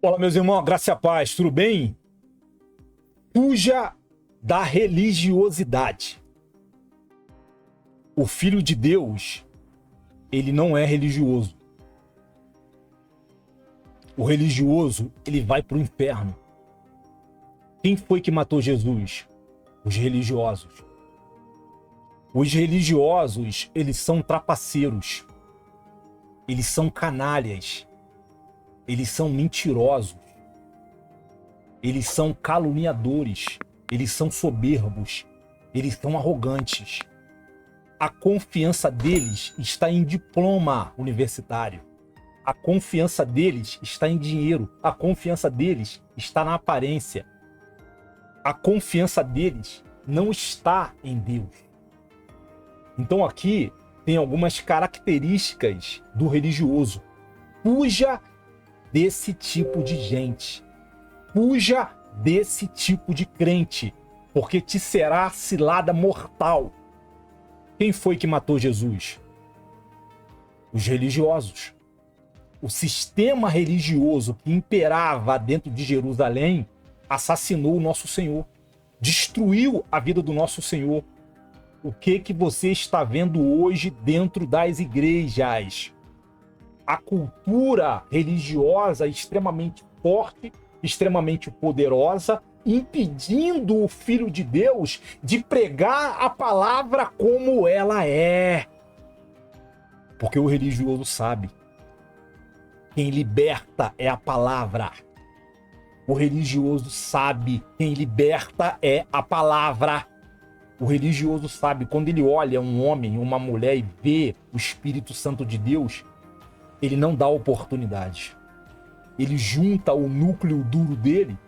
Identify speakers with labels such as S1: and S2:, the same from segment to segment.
S1: Olá, meus irmãos, graça e a paz, tudo bem? Fuja da religiosidade. O Filho de Deus, ele não é religioso. O religioso, ele vai para o inferno. Quem foi que matou Jesus? Os religiosos. Os religiosos, eles são trapaceiros. Eles são canalhas. Eles são mentirosos. Eles são caluniadores. Eles são soberbos. Eles são arrogantes. A confiança deles está em diploma universitário. A confiança deles está em dinheiro. A confiança deles está na aparência. A confiança deles não está em Deus. Então aqui tem algumas características do religioso. Fuja desse tipo de gente. Fuja desse tipo de crente, porque te será cilada mortal. Quem foi que matou Jesus? Os religiosos. O sistema religioso que imperava dentro de Jerusalém assassinou o nosso Senhor, destruiu a vida do nosso Senhor. O que você está vendo hoje dentro das igrejas? A cultura religiosa extremamente forte, extremamente poderosa, impedindo o Filho de Deus de pregar a palavra como ela é. Porque o religioso sabe. Quem liberta é a palavra. O religioso sabe. Quem liberta é a palavra. O religioso sabe. Quando ele olha um homem, uma mulher e vê o Espírito Santo de Deus, ele não dá oportunidade. Ele junta o núcleo duro dele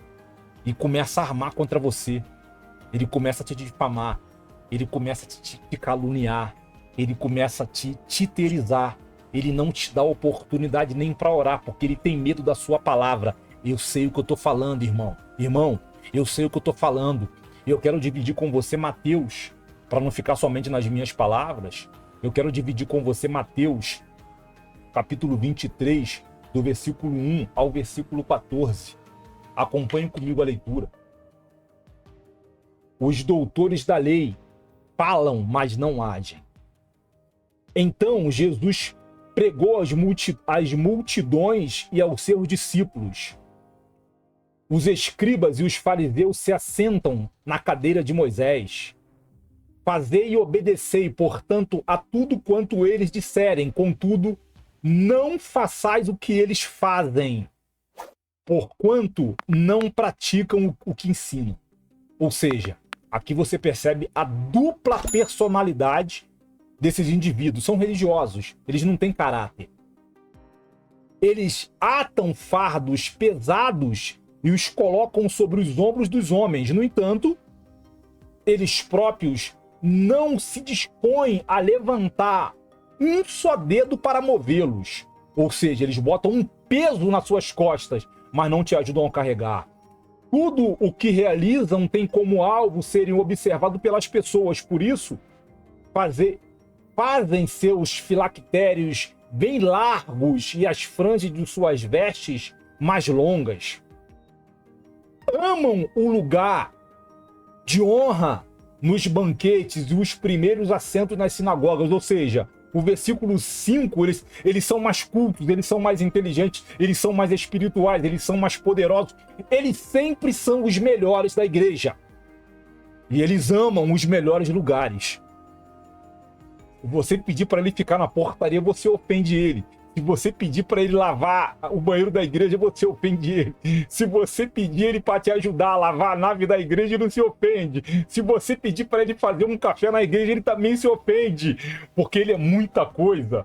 S1: e começa a armar contra você. Ele começa a te difamar. Ele começa a te caluniar. Ele começa a te titerizar. Ele não te dá oportunidade nem para orar, porque ele tem medo da sua palavra. Eu sei o que eu estou falando, irmão. Irmão, eu sei o que eu estou falando. Eu quero dividir com você Mateus, para não ficar somente nas minhas palavras. Eu quero dividir com você Mateus, capítulo 23, do versículo 1 ao versículo 14. Acompanhe comigo a leitura. Os doutores da lei falam, mas não agem. Então Jesus pregou às multidões e aos seus discípulos. Os escribas e os fariseus se assentam na cadeira de Moisés. Fazei e obedecei, portanto, a tudo quanto eles disserem, contudo, não façais o que eles fazem, porquanto não praticam o que ensinam. Ou seja, aqui você percebe a dupla personalidade desses indivíduos. São religiosos, eles não têm caráter. Eles atam fardos pesados e os colocam sobre os ombros dos homens. No entanto, eles próprios não se dispõem a levantar um só dedo para movê-los. Ou seja, eles botam um peso nas suas costas, mas não te ajudam a carregar. Tudo o que realizam tem como alvo serem observados pelas pessoas. Por isso, fazem seus filactérios bem largos e as franjas de suas vestes mais longas. Amam o lugar de honra nos banquetes e os primeiros assentos nas sinagogas. Ou seja, o versículo 5, eles são mais cultos, eles são mais inteligentes, eles são mais espirituais, eles são mais poderosos. Eles sempre são os melhores da igreja. E eles amam os melhores lugares. Se você pedir para ele ficar na portaria, você ofende ele. Se você pedir para ele lavar o banheiro da igreja, você ofende ele. Se você pedir ele para te ajudar a lavar a nave da igreja, ele não se ofende. Se você pedir para ele fazer um café na igreja, ele também se ofende. Porque ele é muita coisa.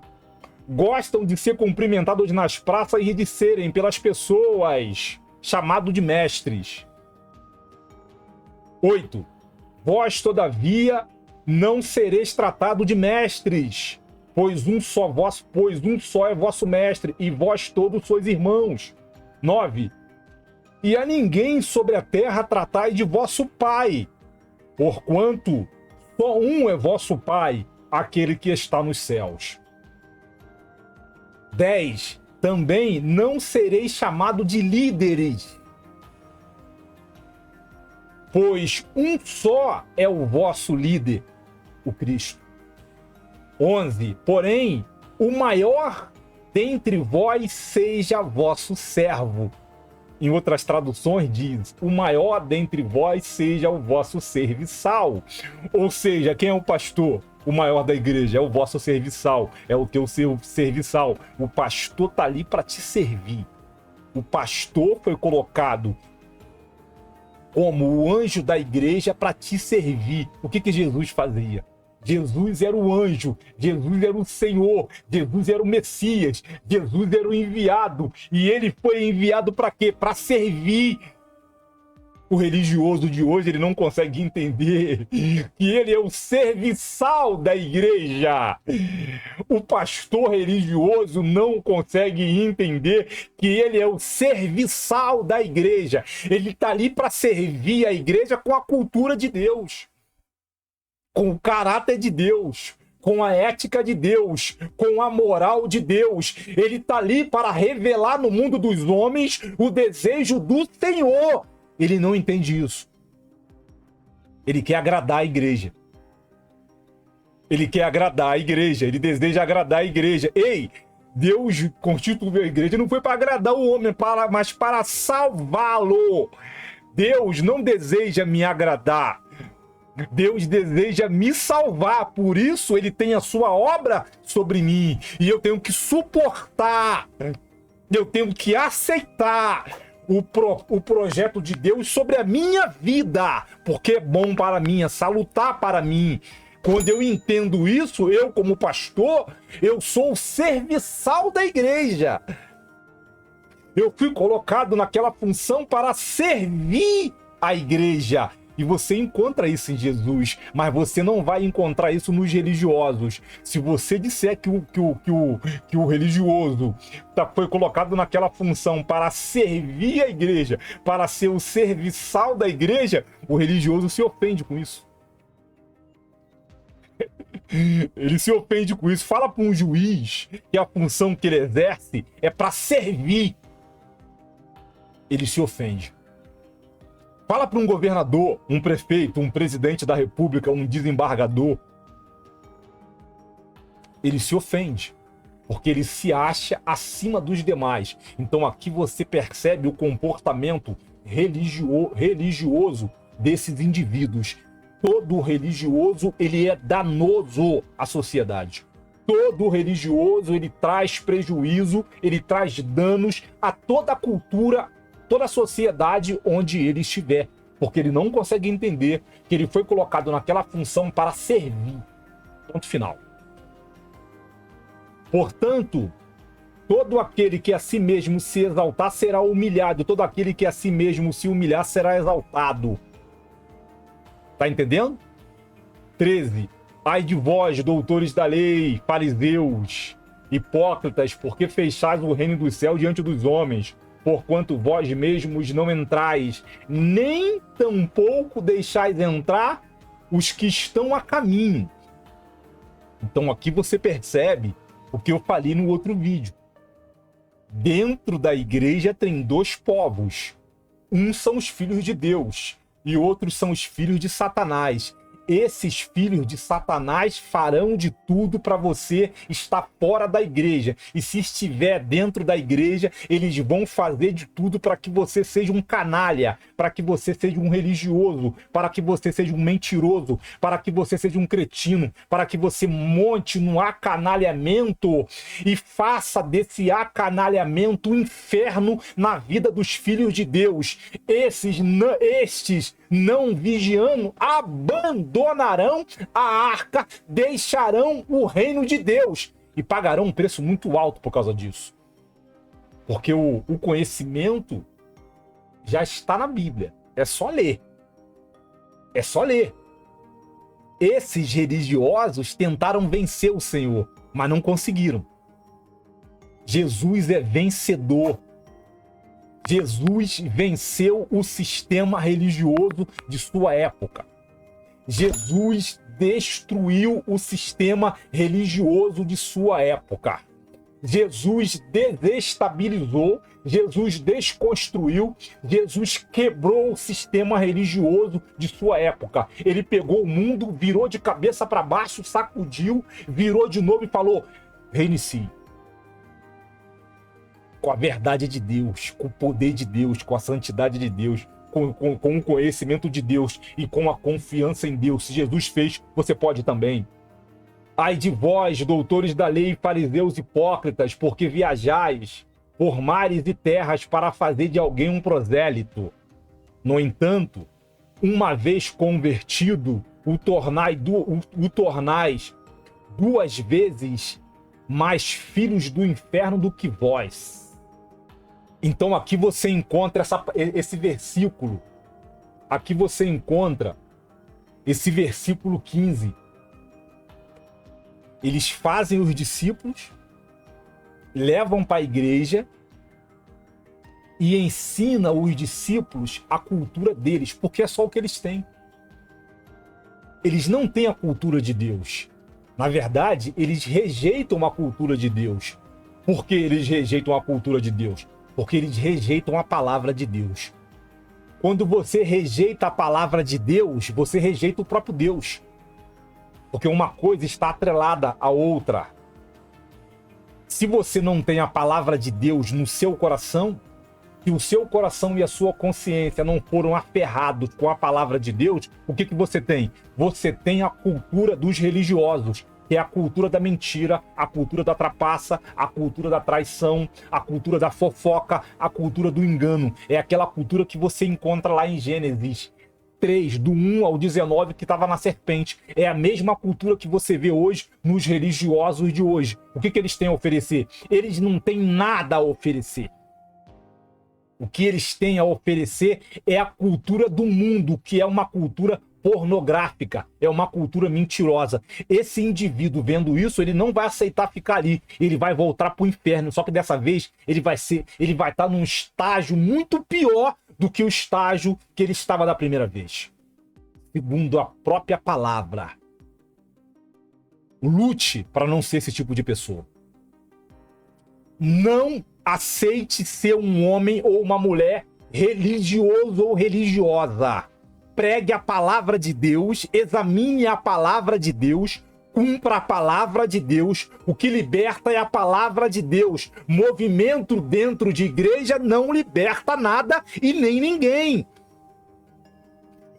S1: Gostam de ser cumprimentados nas praças e de serem pelas pessoas chamados de mestres. 8. Vós, todavia, não sereis tratado de mestres, pois um só é vosso mestre, e vós todos sois irmãos. 9. E a ninguém sobre a terra tratai de vosso pai, porquanto só um é vosso pai, aquele que está nos céus. 10. também não sereis chamado de líderes, pois um só é o vosso líder, o Cristo. 11. Porém, o maior dentre vós seja vosso servo. Em outras traduções diz, o maior dentre vós seja o vosso serviçal. Ou seja, quem é o pastor? O maior da igreja é o vosso serviçal, é o teu serviçal. O pastor está ali para te servir. O pastor foi colocado como o anjo da igreja para te servir. O que Jesus fazia? Jesus era o anjo, Jesus era o Senhor, Jesus era o Messias, Jesus era o enviado. E ele foi enviado para quê? Para servir. O religioso de hoje, ele não consegue entender que ele é o serviçal da igreja. O pastor religioso não consegue entender que ele é o serviçal da igreja. Ele está ali para servir a igreja com a cultura de Deus, com o caráter de Deus, com a ética de Deus, com a moral de Deus. Ele está ali para revelar no mundo dos homens o desejo do Senhor. Ele não entende isso. Ele quer agradar a igreja. Ele quer agradar a igreja. Ele deseja agradar a igreja. Ei, Deus constituiu a igreja não foi para agradar o homem, mas para salvá-lo. Deus não deseja me agradar. Deus deseja me salvar. Por isso ele tem a sua obra sobre mim. E eu tenho que suportar. Eu tenho que aceitar o projeto de Deus sobre a minha vida, porque é bom para mim, é salutar para mim. Quando eu entendo isso, eu como pastor, eu sou o serviçal da igreja. Eu fui colocado naquela função para servir a igreja. E você encontra isso em Jesus, mas você não vai encontrar isso nos religiosos. Se você disser que o religioso foi colocado naquela função para servir a igreja, para ser o serviçal da igreja, o religioso se ofende com isso. Ele se ofende com isso. Fala para um juiz que a função que ele exerce é para servir. Ele se ofende. Fala para um governador, um prefeito, um presidente da república, um desembargador. Ele se ofende, porque ele se acha acima dos demais. Então aqui você percebe o comportamento religioso desses indivíduos. Todo religioso, ele é danoso à sociedade. Todo religioso, ele traz prejuízo, ele traz danos a toda a cultura, toda a sociedade onde ele estiver, porque ele não consegue entender que ele foi colocado naquela função para servir. Ponto final. Portanto, todo aquele que a si mesmo se exaltar será humilhado, todo aquele que a si mesmo se humilhar será exaltado. Tá entendendo? 13. Ai de vós, doutores da lei, fariseus, hipócritas, porque fechais o reino dos céus diante dos homens, porquanto vós mesmos não entrais, nem tampouco deixais entrar os que estão a caminho. Então aqui você percebe o que eu falei no outro vídeo. Dentro da igreja tem dois povos. Um são os filhos de Deus e outros são os filhos de Satanás. Esses filhos de Satanás farão de tudo para você estar fora da igreja. E se estiver dentro da igreja, eles vão fazer de tudo para que você seja um canalha, para que você seja um religioso, para que você seja um mentiroso, para que você seja um cretino, para que você monte no acanalhamento e faça desse acanalhamento um inferno na vida dos filhos de Deus. Estes não vigiando, abandonarão a arca, deixarão o reino de Deus e pagarão um preço muito alto por causa disso. Porque o conhecimento já está na Bíblia. É só ler. É só ler. Esses religiosos tentaram vencer o Senhor, mas não conseguiram. Jesus é vencedor. Jesus venceu o sistema religioso de sua época. Jesus destruiu o sistema religioso de sua época. Jesus desestabilizou, Jesus desconstruiu, Jesus quebrou o sistema religioso de sua época. Ele pegou o mundo, virou de cabeça para baixo, sacudiu, virou de novo e falou: reinicie. Com a verdade de Deus, com o poder de Deus, com a santidade de Deus, com o conhecimento de Deus e com a confiança em Deus. Se Jesus fez, você pode também. Ai de vós, doutores da lei, fariseus hipócritas, porque viajais por mares e terras para fazer de alguém um prosélito. No entanto, uma vez convertido, o tornais 2 vezes mais filhos do inferno do que vós. Então aqui você encontra esse versículo. Aqui você encontra esse versículo 15. Eles fazem os discípulos, levam para a igreja e ensinam os discípulos a cultura deles, porque é só o que eles têm. Eles não têm a cultura de Deus. Na verdade, eles rejeitam a cultura de Deus. Por que eles rejeitam a cultura de Deus? Porque eles rejeitam a palavra de Deus. Quando você rejeita a palavra de Deus, você rejeita o próprio Deus. Porque uma coisa está atrelada à outra. Se você não tem a palavra de Deus no seu coração, se o seu coração e a sua consciência não foram aferrados com a palavra de Deus, o que você tem? Você tem a cultura dos religiosos, que é a cultura da mentira, a cultura da trapaça, a cultura da traição, a cultura da fofoca, a cultura do engano. É aquela cultura que você encontra lá em Gênesis 3, do 1 ao 19, que estava na serpente. É a mesma cultura que você vê hoje nos religiosos de hoje. O que eles têm a oferecer? Eles não têm nada a oferecer. O que eles têm a oferecer é a cultura do mundo, que é uma cultura pornográfica, é uma cultura mentirosa. Esse indivíduo vendo isso, ele não vai aceitar ficar ali, ele vai voltar para o inferno, só que dessa vez ele vai estar num estágio muito pior do que o estágio que ele estava da primeira vez. Segundo a própria palavra. Lute para não ser esse tipo de pessoa. Não aceite ser um homem ou uma mulher religioso ou religiosa. Pregue a palavra de Deus, examine a palavra de Deus, cumpra a palavra de Deus. O que liberta é a palavra de Deus. Movimento dentro de igreja não liberta nada e nem ninguém.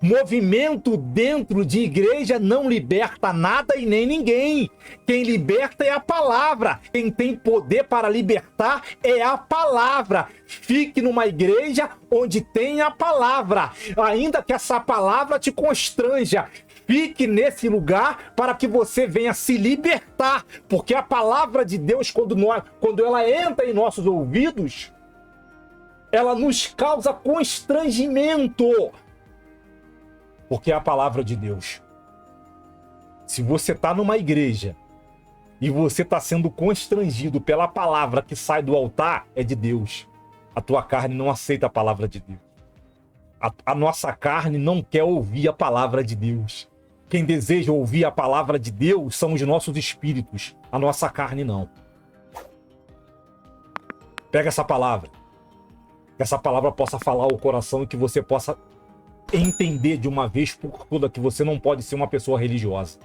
S1: Movimento dentro de igreja não liberta nada e nem ninguém. Quem liberta é a palavra. Quem tem poder para libertar é a palavra. Fique numa igreja onde tem a palavra, ainda que essa palavra te constranja. Fique nesse lugar para que você venha se libertar, porque a palavra de Deus, quando ela entra em nossos ouvidos, ela nos causa constrangimento. Porque é a palavra de Deus. Se você está numa igreja e você está sendo constrangido pela palavra que sai do altar, é de Deus. A tua carne não aceita a palavra de Deus. A nossa carne não quer ouvir a palavra de Deus. Quem deseja ouvir a palavra de Deus são os nossos espíritos. A nossa carne não. Pega essa palavra. Que essa palavra possa falar ao coração e que você possa entender de uma vez por todas que você não pode ser uma pessoa religiosa.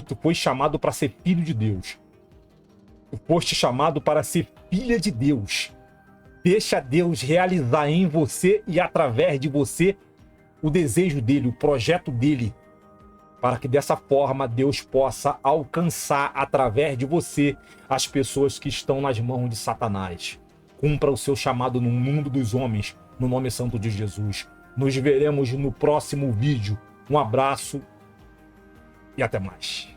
S1: Tu foi chamado para ser filho de Deus. Tu foste chamado para ser filha de Deus. Deixa Deus realizar em você e através de você o desejo dele, o projeto dele, para que dessa forma Deus possa alcançar através de você as pessoas que estão nas mãos de Satanás. Cumpra o seu chamado no mundo dos homens, no nome santo de Jesus. Nos veremos no próximo vídeo. Um abraço e até mais.